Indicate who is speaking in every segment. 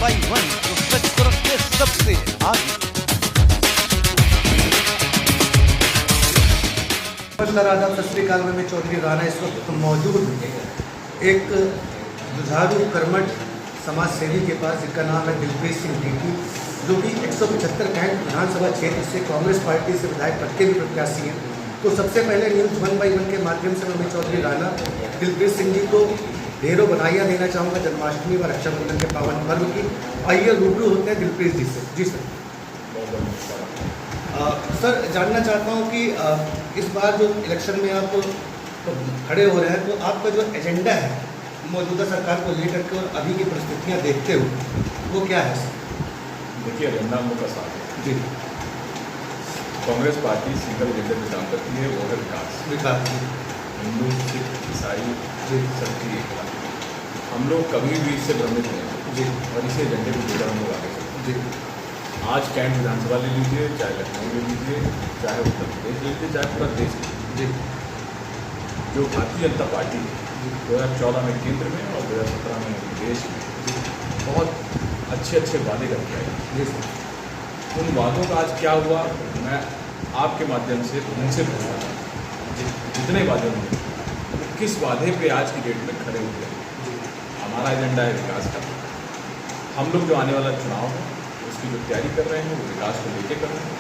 Speaker 1: By one जो सच को रखते सबसे आगे।
Speaker 2: नमस्कार, आदाब, सत श्री अकाल। मैं चौधरी राणा इस वक्त मौजूद एक जुझारू कर्मठ समाज सेवी के पास, जिनका नाम है दिलप्रीत सिंह टीटी, जो कि 175 कैंट विधानसभा क्षेत्र से कांग्रेस पार्टी से विधायक पद के भी प्रत्याशी हैं। तो सबसे पहले न्यूज़ 1/1 के माध्यम से मैं चौधरी राणा दिलप्रीत सिंह जी को ढेरों बधाइयाँ देना चाहूँगा जन्माष्टमी व रक्षाबंधन के पावन पर्व की। आइए रूबरू होते हैं दिलप्रीत जी से। जी सर। सर, जानना चाहता हूँ कि इस बार जो इलेक्शन में आप खड़े हो रहे हैं, तो आपका जो एजेंडा है मौजूदा सरकार को लेकर के और अभी की परिस्थितियाँ देखते हुए, वो क्या है सर?
Speaker 3: देखिए, एजेंडा हम लोग का साथ है
Speaker 2: जी।
Speaker 3: कांग्रेस पार्टी सिंगल एजेंडे पे काम करती है, वो है विकास। हिंदू, सिख, ईसाई सबकी एकता। हम लोग कभी भी इससे भ्रमित नहीं हैं
Speaker 2: जी।
Speaker 3: और इसी एजेंडे को लेकर हम लोग आगे चलते हैं।
Speaker 2: जी।
Speaker 3: आज कैंट विधानसभा ले लीजिए, चाहे लखनऊ ले लीजिए, चाहे उत्तर प्रदेश ले लीजिए, चाहे पूरा देश ले लीजिए।
Speaker 2: जी।
Speaker 3: जो भारतीय जनता पार्टी 2014 में केंद्र में और 2017 में देश में बहुत अच्छे वादे करके आई।
Speaker 2: जी सर।
Speaker 3: उन वादों का आज क्या हुआ, मैं आपके माध्यम से उनसे पूछना चाहता हूँ। जितने वादे होंगे, किस वादे पे आज की डेट में खड़े हुए हैं? हमारा एजेंडा है विकास का। हम लोग जो आने वाला चुनाव है उसकी जो तैयारी कर रहे हैं वो विकास को लेके कर रहे हैं,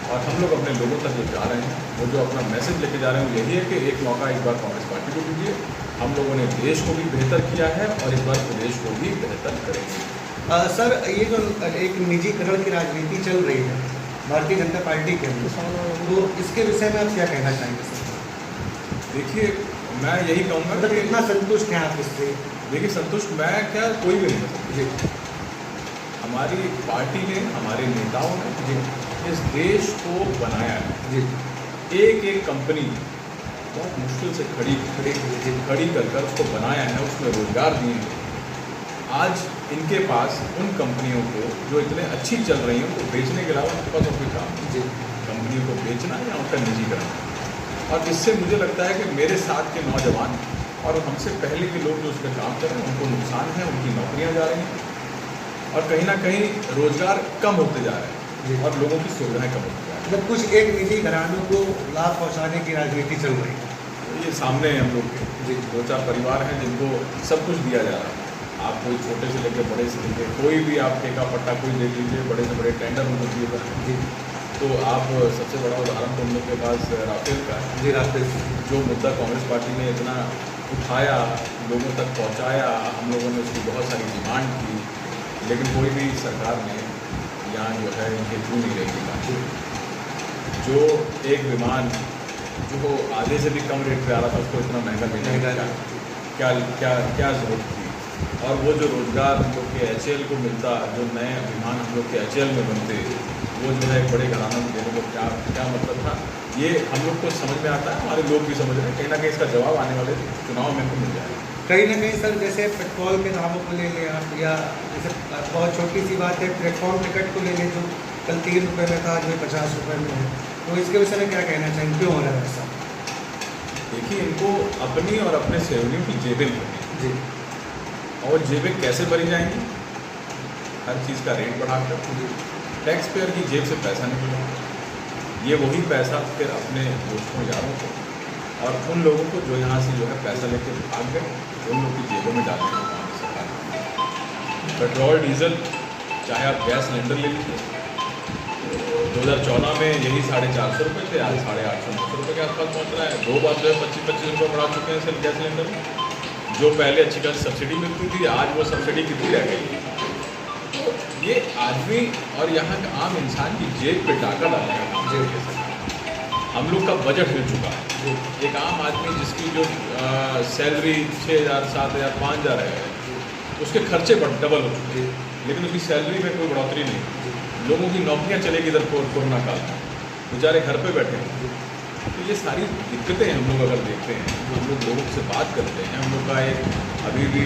Speaker 3: और हम लोग अपने लोगों तक जो जा रहे हैं, वो जो अपना मैसेज लेके जा रहे हैं, वो यही है कि एक मौका इस बार कांग्रेस पार्टी को दीजिए। हम लोगों ने देश को भी बेहतर किया है और इस बार प्रदेश को भी बेहतर करेंगे।
Speaker 2: सर, ये जो एक निजीकरण की राजनीति चल रही है भारतीय जनता पार्टी के अंदर, तो इसके विषय में आप क्या कहना चाहेंगे सर?
Speaker 3: देखिए, मैं यही कहूँगा
Speaker 2: मतलब
Speaker 3: कि
Speaker 2: कितना संतुष्ट हैं आप इससे?
Speaker 3: देखिए, संतुष्ट मैं क्या, कोई भी नहीं हो सकता।
Speaker 2: जी।
Speaker 3: हमारी पार्टी ने, हमारे नेताओं ने इस देश को बनाया है।
Speaker 2: जी।
Speaker 3: एक कंपनी बहुत मुश्किल से खड़ी कर उसको बनाया है, उसमें रोजगार दिए हैं। आज इनके पास उन कंपनियों को जो इतने अच्छी चल रही हैं उनको बेचने के अलावा उनके पास और कोई काम नहीं।
Speaker 2: जी।
Speaker 3: कंपनियों को बेचना या उनका निजीकरण। और इससे मुझे लगता है कि मेरे साथ के नौजवान और हमसे पहले के लोग जो उसमें काम कर रहे हैं उनको नुकसान है, उनकी नौकरियाँ जा रही हैं और कहीं ना कहीं रोजगार कम होते जा रहे हैं और लोगों की सुविधाएं कम होती जा रही हैं।
Speaker 2: मतलब कुछ एक निजी घरानों को लाभ पहुंचाने की राजनीति चल रही है।
Speaker 3: ये सामने हम लोग के 2-4 परिवार हैं जिनको सब कुछ दिया जा रहा है। आप कोई छोटे से लेकर बड़े से लेकर कोई भी आप ठेका पट्टा कोई देख लीजिए, बड़े से बड़े टेंडर उनको दिए जा रहे हैं। तो आप सबसे बड़ा उदाहरण तो हम लोग के पास राफेल का है।
Speaker 2: जी, राफेल
Speaker 3: जो मुद्दा कांग्रेस पार्टी ने इतना उठाया, लोगों तक पहुंचाया, हम लोगों ने उसकी बहुत सारी डिमांड की, लेकिन कोई भी सरकार ने यहाँ जो है इनके छू नहीं रही। जो एक विमान जो आधे से भी कम रेट पे आ रहा था उसको इतना महंगा देने का क्या ज़रूरत थी? और वो जो रोज़गार हम लोग के HAL को मिलता, जो नए विमान हम लोग के HAL में बनते, वो जो है एक बड़े घरानों में देने को क्या मतलब था, ये हम लोग को समझ में आता है, हमारे लोग भी समझ रहे हैं। कहीं ना कहीं इसका जवाब आने वाले चुनाव में हमको मिल जाएगा।
Speaker 2: कहीं ना कहीं सर, जैसे पेट्रोल के दामों को ले लें आप, या जैसे बहुत छोटी सी बात है प्लेटफॉर्म टिकट को ले लें, जो कल 3 रुपये में था, जो 50 रुपये में है, तो इसके विषय में क्या कहना चाहेंगे, क्यों हो रहा है ऐसा?
Speaker 3: देखिए, इनको अपनी और अपने सेवनियों की जेबें भरनी।
Speaker 2: जी।
Speaker 3: और जेबें कैसे भरी जाएंगी? हर चीज़ का रेट बढ़ाकर टैक्स पेयर की जेब से पैसा निकलेगा। ये वही पैसा फिर अपने दोस्तों यारों को और उन लोगों को जो यहाँ से जो है पैसा लेके भाग गए, उन लोग की जेबों में डालने का काम सरकार। पेट्रोल डीजल, चाहे आप गैस सिलेंडर ले लीजिए, 2014 में यही 450 रुपये थे, आज 850-900 रुपये के आसपास पहुँच रहा है। 2 बार जो है 25-25 रुपये बढ़ा चुके हैं सिर्फ गैस सिलेंडर में। जो पहले अच्छी खासी सब्सिडी मिलती थी, आज वो सब्सिडी कितनी रह गई? तो ये आदमी और यहाँ का आम इंसान की जेब पे डाका डालने का काम। हम लोग का बजट हिल चुका है। एक आम आदमी जिसकी जो सैलरी 6,000, 7,000, 5,000 है, उसके खर्चे डबल हो चुके हैं, लेकिन उसकी सैलरी में कोई बढ़ोतरी नहीं। लोगों की नौकरियां चलेगी इधर कोरोना काल में, बेचारे घर पे बैठे हैं। तो ये सारी दिक्कतें हम लोग अगर देखते हैं, हम लोग लोगों से बात करते हैं, हम लोग का एक अभी भी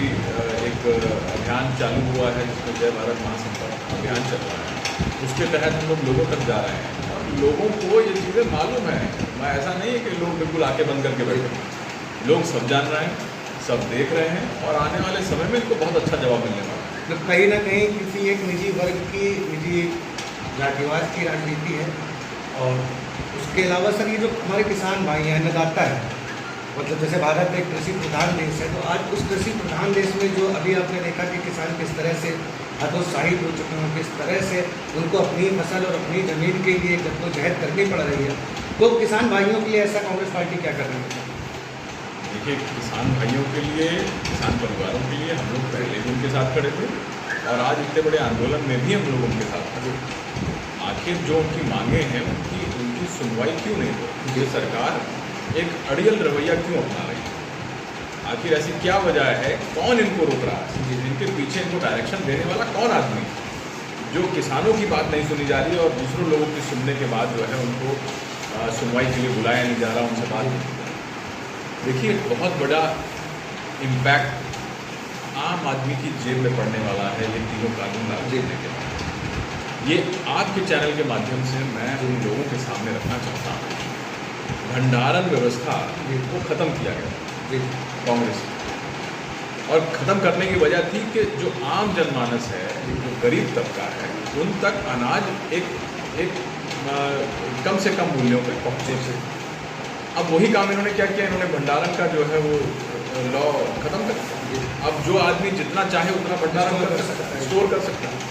Speaker 3: एक अभियान चालू हुआ है जिसमें जय भारत महासंपर्क अभियान चल रहा है। उसके तहत हम लोग लोगों तक जा रहे हैं और लोगों को ये चीज़ें मालूम है। मैं ऐसा नहीं है कि लोग बिल्कुल आके बंद करके बैठे हैं, लोग सब जान रहे हैं, सब देख रहे हैं और आने वाले समय में इनको बहुत अच्छा जवाब मिलने वाला है।
Speaker 2: तो कहीं ना कहीं किसी एक निजी वर्ग की निजी जातिवाद की राजनीति है। और उसके अलावा सर, ये जो हमारे किसान भाई हैं, अन्नदाता है, मतलब जैसे भारत एक कृषि प्रधान देश है, तो आज उस कृषि प्रधान देश में जो अभी आपने देखा कि किसान किस तरह से हतोत्साहित हो चुके हैं, किस तरह से उनको अपनी फसल और अपनी ज़मीन के लिए जद्दोजहद करनी पड़ रही है, तो किसान भाइयों के लिए ऐसा कांग्रेस पार्टी क्या कर रही है?
Speaker 3: देखिए, किसान भाइयों के लिए, किसान परिवारों के लिए हम लोग पहले भी उनके साथ खड़े थे और आज इतने बड़े आंदोलन में भी हम लोग उनके साथ खड़े। आखिर जो उनकी मांगे हैं उनकी सुनवाई क्यों नहीं हो रही? ये सरकार एक अड़ियल रवैया क्यों अपना रही है? आखिर ऐसी क्या वजह है? कौन इनको रोक रहा है? इनके पीछे इनको डायरेक्शन देने वाला कौन आदमी है? जो किसानों की बात नहीं सुनी जा रही है और दूसरों लोगों की सुनने के बाद जो है उनको सुनवाई के लिए बुलाया नहीं जा रहा, उनसे बात नहीं की जा रही। देखिए, बहुत बड़ा इम्पैक्ट आम आदमी की जेब में पड़ने वाला है ये तीनों कानून लागू होने के बाद। ये आपके चैनल के माध्यम से मैं उन लोगों के सामने रखना चाहता हूँ, भंडारण व्यवस्था को ख़त्म किया गया कांग्रेस, और ख़त्म करने की वजह थी कि जो आम जनमानस है, जो गरीब तबका है, उन तक अनाज एक कम से कम मूल्यों पर पहुँचे से। अब वही काम इन्होंने क्या किया, इन्होंने भंडारण का जो है वो लॉ ख़त्म कर दिया। अब जो आदमी जितना चाहे उतना भंडारण कर सकता है, स्टोर कर सकता है।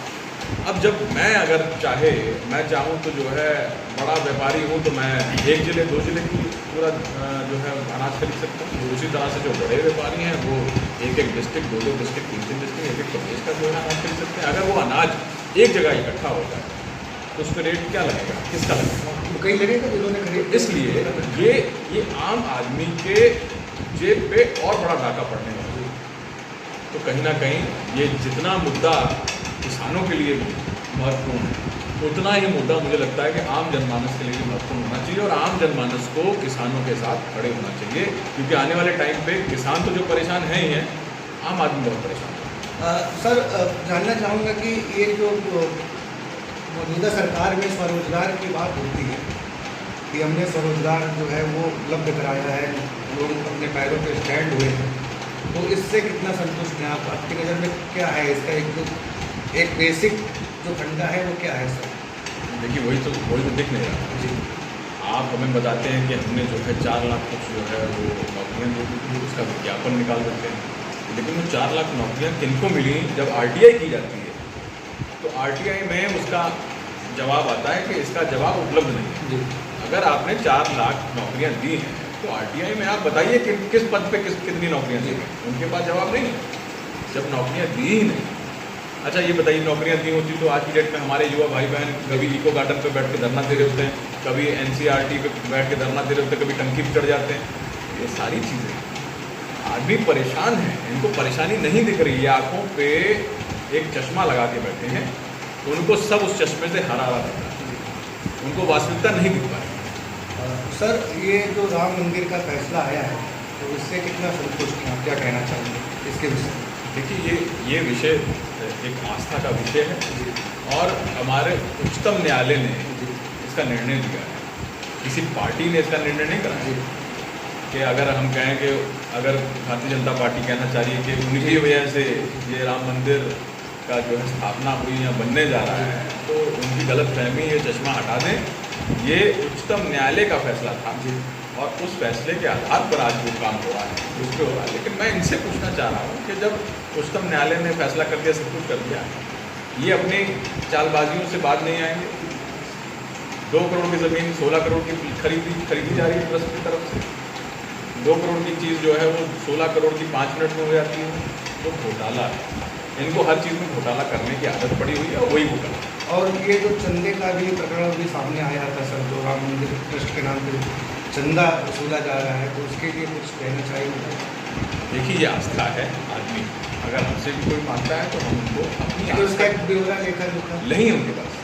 Speaker 3: अब जब मैं चाहूँ तो जो है बड़ा व्यापारी हूँ तो मैं 1 जिले 2 जिले की पूरा जो है अनाज खरीद सकता हूँ। उसी तरह से जो बड़े व्यापारी हैं वो एक डिस्ट्रिक्ट, 2 डिस्ट्रिक्ट, 3 डिस्ट्रिक्ट, एक प्रदेश का जो है अनाज खरीद सकते हैं। अगर वो अनाज एक जगह इकट्ठा हो जाए तो उस पर रेट क्या लगेगा, किसका लगेगा?
Speaker 2: तो कहीं लगेगा जिन्होंने खरीद।
Speaker 3: इसलिए ये आम आदमी के जेब पे और बड़ा डाका पड़ने वाला है। तो कहीं ना कहीं ये जितना मुद्दा किसानों के लिए महत्वपूर्ण है, उतना ही मुद्दा मुझे लगता है कि आम जनमानस के लिए भी महत्वपूर्ण होना चाहिए और आम जनमानस को किसानों के साथ खड़े होना चाहिए, क्योंकि आने वाले टाइम पे किसान तो जो परेशान है ही हैं, आम आदमी बहुत परेशान है।
Speaker 2: सर, जानना चाहूँगा कि ये जो मौजूदा सरकार में स्वरोजगार की बात होती है कि हमने स्वरोजगार जो है वो उपलब्ध कराया है, लोग अपने पैरों पे स्टैंड हुए हैं, तो इससे कितना संतुष्ट हैं आप? आपकी नज़र में क्या है इसका एक बेसिक जो फंडा है वो क्या है सर?
Speaker 3: देखिए, वही तो दिख नहीं रहा जी। आप हमें बताते हैं कि हमने जो है 4 लाख कुछ जो है वो नौकरियाँ दे दी थी, उसका विज्ञापन निकाल देते हैं, लेकिन वो 4 लाख नौकरियाँ किनको मिली? जब RTI की जाती है तो RTI में उसका जवाब आता है कि इसका जवाब उपलब्ध नहीं है। अगर आपने 4 लाख नौकरियां दी हैं तो RTI में आप बताइए कि किस पद पे कितनी नौकरियां दी हैं। उनके पास जवाब नहीं है, जब नौकरियां दी ही नहीं। अच्छा, ये बताइए, नौकरियां दी होती तो आज की डेट में हमारे युवा भाई बहन कभी इको गार्डन पे बैठ के धरना दे रहे होते हैं, कभी NCERT पे बैठ के धरना दे रहे होते हैं, कभी टंकी पर चढ़ जाते हैं। ये सारी चीज़ें, आदमी परेशान है, इनको परेशानी नहीं दिख रही है, आँखों पे एक चश्मा लगा के बैठे हैं, तो उनको सब उस चश्मे से हरा रहा है, उनको वास्तविकता नहीं दिख पा रही।
Speaker 2: सर, ये जो राम मंदिर का फैसला आया है तो इससे कितना संतुष्ट हैं, क्या कहना चाहेंगे इसके विषय में?
Speaker 3: देखिए, ये विषय एक आस्था का विषय है और हमारे उच्चतम न्यायालय ने इसका निर्णय दिया है, किसी पार्टी ने इसका निर्णय नहीं करा है कि अगर हम कहें कि अगर भारतीय जनता पार्टी कहना चाह रही है कि उन्हीं की वजह से ये राम मंदिर का जो है स्थापना हुई या बनने जा रहा है, तो उनकी गलतफहमी, ये चश्मा हटा दें। ये उच्चतम न्यायालय का फैसला था और उस फैसले के आधार पर आज जो काम हो रहा है उस पर हो रहा है। लेकिन मैं इनसे पूछना चाह रहा हूँ कि जब उच्चतम न्यायालय ने फैसला कर दिया, सब कुछ कर दिया, ये अपनी चालबाजियों से बात नहीं आएंगे? 2 करोड़ की ज़मीन 16 करोड़ की खरीदी जा रही है ट्रस्ट की तरफ से। 2 करोड़ की चीज़ जो है वो 16 करोड़ की 5 मिनट में हो जाती है। तो घोटाला है, इनको हर चीज़ में घोटाला करने की आदत पड़ी हुई है और वही घोटाला।
Speaker 2: और ये जो चंदे का भी प्रकरण भी सामने आया था सर, जो राम मंदिर ट्रस्ट के नाम पर चंदा वसूला जा रहा है, तो उसके लिए कुछ कहना चाहिए?
Speaker 3: देखिए, ये आस्था है, आदमी अगर हमसे भी कोई मांगता है तो हम उनको अपनी
Speaker 2: तो उसका एक ब्यौरा लेखा जोखा
Speaker 3: नहीं है उनके पास,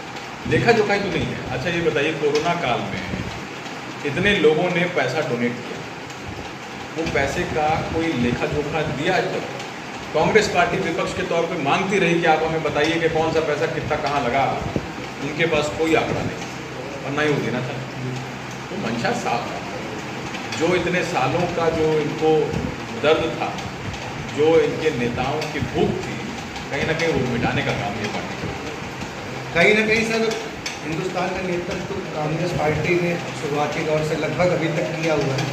Speaker 3: लेखा जोखा तो नहीं है। अच्छा, ये बताइए, कोरोना काल में इतने लोगों ने पैसा डोनेट किया, वो पैसे का कोई लेखा जोखा दिया आज तक? कांग्रेस पार्टी विपक्ष के तौर पे मांगती रही कि आप हमें बताइए कि कौन सा पैसा कितना कहाँ लगा, उनके पास कोई आंकड़ा नहीं और ना ही वो देना चाहते। तो मंशा साफ है, जो इतने सालों का जो इनको दर्द था, जो इनके नेताओं की भूख थी, कहीं ना कहीं वो मिटाने का काम ये पार्टी करती है।
Speaker 2: कहीं ना कहीं सर हिंदुस्तान का नेतृत्व कांग्रेस पार्टी ने शुरुआती दौर से लगभग अभी तक किया हुआ है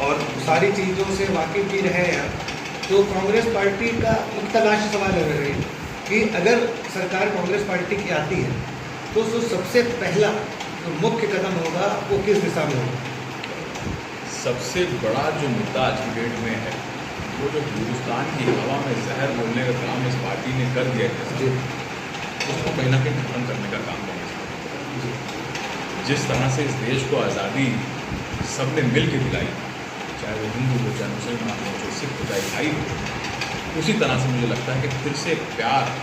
Speaker 2: और सारी चीज़ों से वाकिफ भी रहे हैं। तो कांग्रेस पार्टी का मुख्य तलाश सवाल है रही कि अगर सरकार कांग्रेस पार्टी की आती है तो जो सबसे पहला जो मुख्य कदम होगा वो किस दिशा में होगा?
Speaker 3: सबसे बड़ा जो मुद्दा आज की डेट में है वो जो हिंदुस्तान की हवा में जहर बोलने का काम इस पार्टी ने कर दिया है,
Speaker 2: जी
Speaker 3: उसको कहीं ना कहीं खत्म करने का काम कांग्रेस पार्टी कर रही है। जिस तरह से इस देश को आज़ादी सबने मिल के दिलाई, चाहे वो हिंदू हो, चाहे मुसलमान हो, चाहे सिख हो, चाहे ईसाई हो, उसी तरह से मुझे लगता है कि फिर से प्यार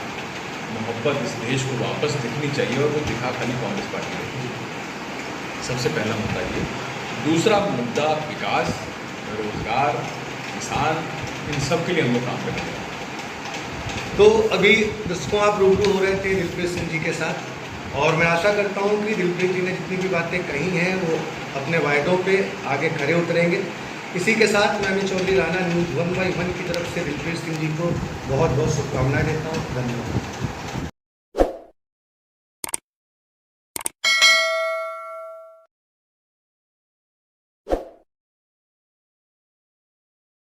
Speaker 3: मोहब्बत इस देश को वापस दिखनी चाहिए और वो दिखा खाली कांग्रेस पार्टी रही। सबसे पहला मुद्दा ये। दूसरा मुद्दा विकास, रोजगार, किसान, इन सब के लिए हम लोग काम कर रहे हैं।
Speaker 2: तो अभी दर्शकों आप रूबरू हो रहे थे दिलप्रीत सिंह जी के साथ और मैं आशा करता हूं कि दिलप्रीत जी ने जितनी भी बातें कही हैं वो अपने वायदों पे आगे खरे उतरेंगे। इसी के साथ मैं अमित चौधरी राणा न्यूज़ 1/1 की तरफ से दिलप्रीत सिंह जी को बहुत बहुत शुभकामनाएं देता हूँ। धन्यवाद।